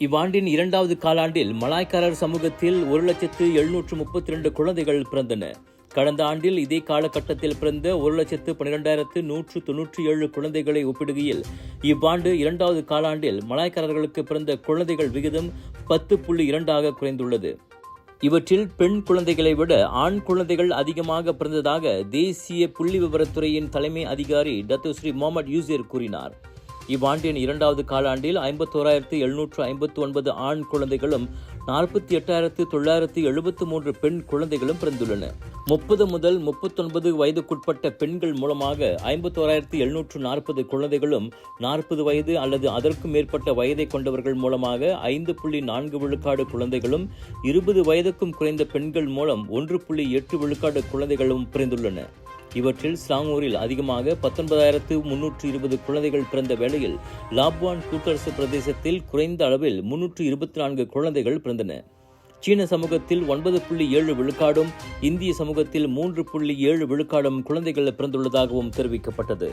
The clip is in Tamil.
இவ்வாண்டின் 2வது காலாண்டில் மலாய்க்காரர் சமூகத்தில் 1,732,032 குழந்தைகள் பிறந்தன. கடந்த ஆண்டில் இதே காலகட்டத்தில் பிறந்த 1,12,197 குழந்தைகளை ஒப்பிடுகையில் இவ்வாண்டு 2வது காலாண்டில் மலாய்க்காரர்களுக்கு பிறந்த குழந்தைகள் விகிதம் 10.2 குறைந்துள்ளது. இவற்றில் பெண் குழந்தைகளை விட ஆண் குழந்தைகள் அதிகமாக பிறந்ததாக தேசிய புள்ளி விவரத்துறையின் தலைமை அதிகாரி டத்தோஸ்ரீ முகமது யூசர் கூறினார். இவ்வாண்டின் 2வது காலாண்டில் 51,759 ஆண் குழந்தைகளும் 48,973 பெண் குழந்தைகளும் பிறந்துள்ளன. 30 முதல் 39 வயதுக்குட்பட்ட பெண்கள் மூலமாக 51,740 குழந்தைகளும் 40 வயது அல்லது அதற்கும் மேற்பட்ட வயதை கொண்டவர்கள் மூலமாக 5.4 விழுக்காடு குழந்தைகளும் 20 வயதுக்கும் குறைந்த பெண்கள் மூலம் 1.8 விழுக்காடு குழந்தைகளும் பிறந்துள்ளன. இவற்றில் ஸ்லாங்கூரில் அதிகமாக 19,320 குழந்தைகள் பிறந்த வேளையில் லாப்வான் கூட்டரசு பிரதேசத்தில் குறைந்த அளவில் 324 குழந்தைகள் பிறந்தன. சீன சமூகத்தில் 9.7 விழுக்காடும் இந்திய சமூகத்தில் 3.7 விழுக்காடும் குழந்தைகள் பிறந்துள்ளதாகவும் தெரிவிக்கப்பட்டது.